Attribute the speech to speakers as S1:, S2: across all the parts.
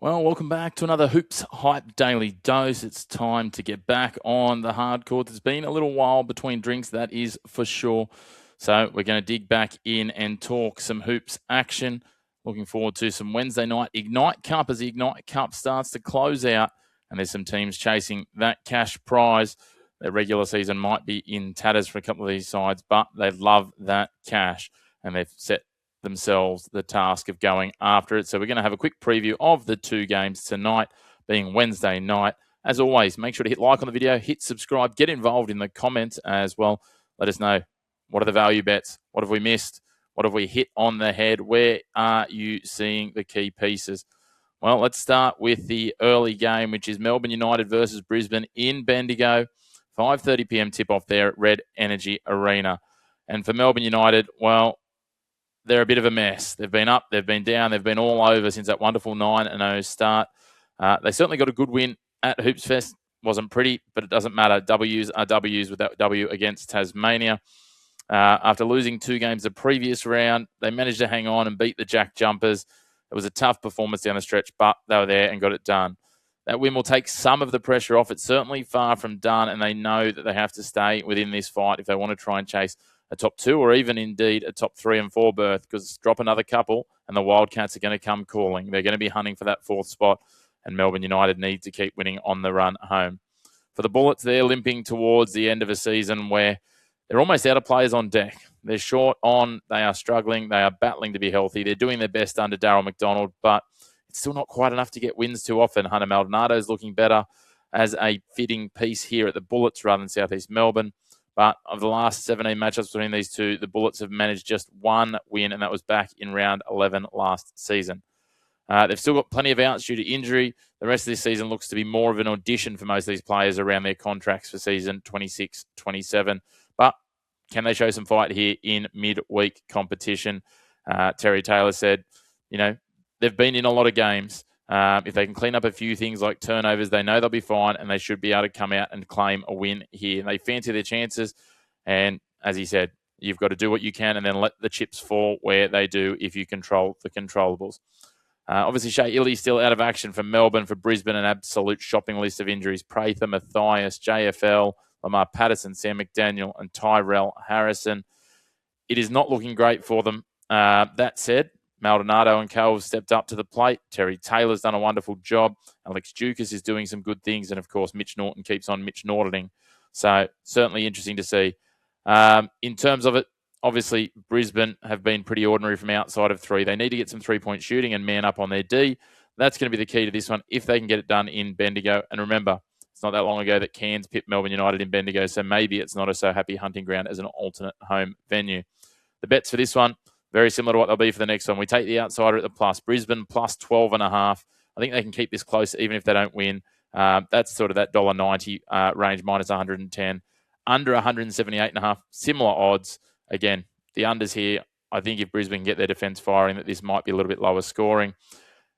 S1: Well, welcome back to another Hoops Hype Daily Dose. It's time to get back on the hard court. It's been a little while between drinks, that is for sure. So we're going to dig back in and talk some Hoops action. Looking forward to some Wednesday night Ignite Cup as the Ignite Cup starts to close out. And there's some teams chasing that cash prize. Their regular season might be in tatters for a couple of these sides, but they love that cash. And they've set themselves the task of going after it. So we're going to have a quick preview of the two games tonight, being Wednesday night. As always, make sure to hit like on the video, hit subscribe, get involved in the comments as well. Let us know, what are the value bets? What have we missed? What have we hit on the head? Where are you seeing the key pieces? Well, let's start with the early game, which is Melbourne United versus Brisbane in Bendigo. 5:30 p.m. tip-off there at Red Energy Arena. And for Melbourne United, well, they're a bit of a mess. They've been up, they've been down, they've been all over since that wonderful 9-0 start. They certainly got a good win at Hoops Fest. Wasn't pretty, but it doesn't matter. W's are W's with that W against Tasmania. After losing 2 games the previous round, they managed to hang on and beat the Jack Jumpers. It was a tough performance down the stretch, but they were there and got it done. That win will take some of the pressure off. It's certainly far from done, and they know that they have to stay within this fight if they want to try and chase a top 2 or even indeed a top 3 and 4 berth, because drop another couple and the Wildcats are going to come calling. They're going to be hunting for that 4th spot, and Melbourne United need to keep winning on the run home. For the Bullets, they're limping towards the end of a season where they're almost out of players on deck. They're short on, they are struggling, they are battling to be healthy. They're doing their best under Darryl McDonald, but it's still not quite enough to get wins too often. Hunter Maldonado is looking better as a fitting piece here at the Bullets rather than Southeast Melbourne. But of the last 17 matchups between these two, the Bullets have managed just 1 win, and that was back in round 11 last season. They've still got plenty of outs due to injury. The rest of this season looks to be more of an audition for most of these players around their contracts for season 26-27. But can they show some fight here in midweek competition? Terry Taylor said, they've been in a lot of games. If they can clean up a few things like turnovers, they know they'll be fine, and they should be able to come out and claim a win here. And they fancy their chances. And as he said, you've got to do what you can and then let the chips fall where they do if you control the controllables. Obviously, Shea Illy's still out of action for Melbourne. For Brisbane, an absolute shopping list of injuries. Prather, Matthias, JFL, Lamar Patterson, Sam McDaniel, and Tyrell Harrison. It is not looking great for them. That said, Maldonado and Co have stepped up to the plate. Terry Taylor's done a wonderful job. Alex Dukas is doing some good things. And, of course, Mitch Norton keeps on Mitch Nortoning. So, certainly interesting to see. In terms of it, obviously, Brisbane have been pretty ordinary from outside of 3. They need to get some 3-point shooting and man up on their D. That's going to be the key to this one if they can get it done in Bendigo. And remember, it's not that long ago that Cairns pipped Melbourne United in Bendigo, so maybe it's not a so happy hunting ground as an alternate home venue. The bets for this one, very similar to what they'll be for the next one. We take the outsider at the plus. Brisbane plus 12.5. I think they can keep this close even if they don't win. That's sort of that $1.90 range, minus 110. Under 178.5, similar odds. Again, the unders here. I think if Brisbane can get their defence firing, that this might be a little bit lower scoring.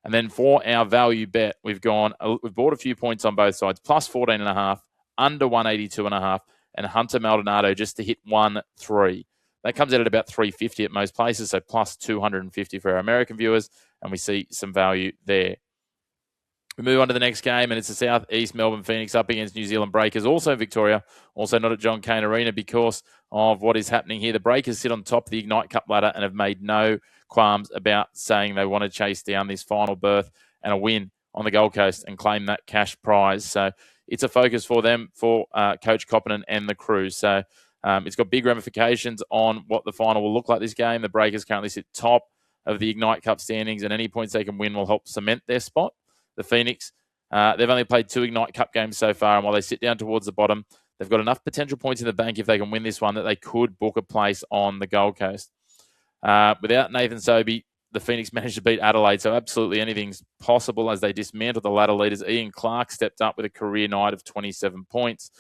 S1: And then for our value bet, we've bought a few points on both sides. Plus 14.5, under 182.5, and Hunter Maldonado just to hit 1-3. That comes out at about 350 at most places, so plus 250 for our American viewers, and we see some value there. We move on to the next game, and it's the Southeast Melbourne Phoenix up against New Zealand Breakers, also in Victoria, also not at John Cain Arena because of what is happening here. The Breakers sit on top of the Ignite Cup ladder and have made no qualms about saying they want to chase down this final berth and a win on the Gold Coast and claim that cash prize. So it's a focus for them, for Coach Coppinen and the crew. So it's got big ramifications on what the final will look like this game. The Breakers currently sit top of the Ignite Cup standings, and any points they can win will help cement their spot. The Phoenix, they've only played 2 Ignite Cup games so far, and while they sit down towards the bottom, they've got enough potential points in the bank if they can win this one that they could book a place on the Gold Coast. Without Nathan Sobey, the Phoenix managed to beat Adelaide, so absolutely anything's possible as they dismantled the ladder leaders. Ian Clark stepped up with a career night of 27 points.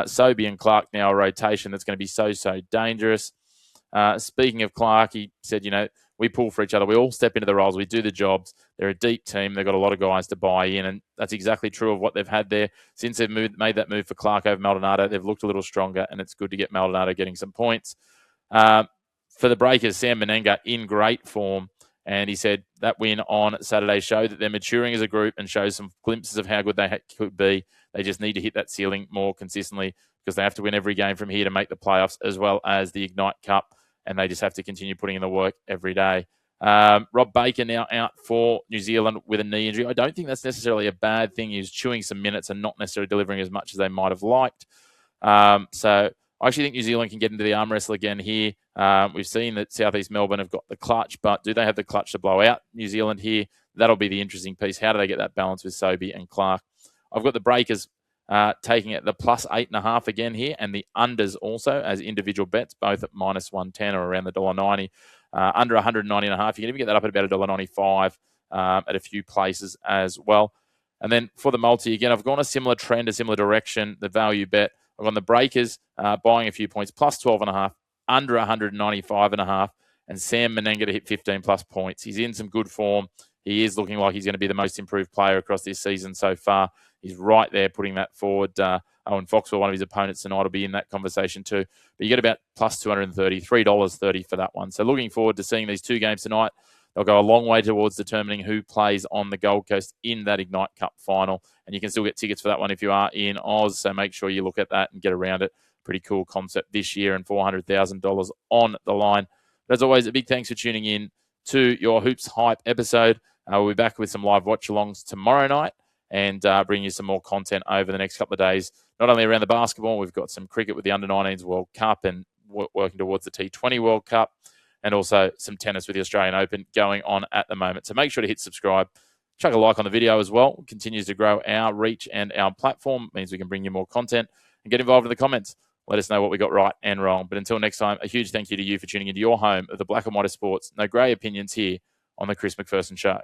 S1: Sobey and Clark now a rotation that's going to be so dangerous. Speaking of Clark, he said, we pull for each other. We all step into the roles. We do the jobs. They're a deep team. They've got a lot of guys to buy in, and that's exactly true of what they've had there. Since they've made that move for Clark over Maldonado, they've looked a little stronger, and it's good to get Maldonado getting some points. For the Breakers, Sam Menenga in great form, And he said that win on Saturday showed that they're maturing as a group and shows some glimpses of how good they could be. They just need to hit that ceiling more consistently because they have to win every game from here to make the playoffs as well as the Ignite Cup. And they just have to continue putting in the work every day. Rob Baker now out for New Zealand with a knee injury. I don't think that's necessarily a bad thing. He's chewing some minutes and not necessarily delivering as much as they might have liked. So I actually think New Zealand can get into the arm wrestle again here. We've seen that Southeast Melbourne have got the clutch, but do they have the clutch to blow out New Zealand here? That'll be the interesting piece. How do they get that balance with Sobey and Clark? I've got the Breakers taking it the plus 8.5 again here, and the unders also as individual bets, both at minus 110 or around the $1.90. Under 190.5. You can even get that up at about $1.95 at a few places as well. And then for the multi, again, I've gone a similar trend, a similar direction, the value bet. I've gone the Breakers buying a few points, plus 12.5, under 195.5, and Sam Menenga to hit 15 plus points. He's in some good form. He is looking like he's going to be the most improved player across this season so far. He's right there putting that forward. Owen Foxwell, one of his opponents tonight, will be in that conversation too. But you get about plus 230, $3.30 for that one. So looking forward to seeing these two games tonight. They'll go a long way towards determining who plays on the Gold Coast in that Ignite Cup final. And you can still get tickets for that one if you are in Oz. So make sure you look at that and get around it. Pretty cool concept this year and $400,000 on the line. But as always, a big thanks for tuning in to your Hoops Hype episode. We'll be back with some live watch-alongs tomorrow night and bring you some more content over the next couple of days. Not only around the basketball, we've got some cricket with the Under-19s World Cup and working towards the T20 World Cup, and also some tennis with the Australian Open going on at the moment. So make sure to hit subscribe. Chuck a like on the video as well. It continues to grow our reach and our platform. It means we can bring you more content, and get involved in the comments. Let us know what we got right and wrong. But until next time, a huge thank you to you for tuning into your home of the Black and White of Sports. No grey opinions here on the Chris McPherson Show.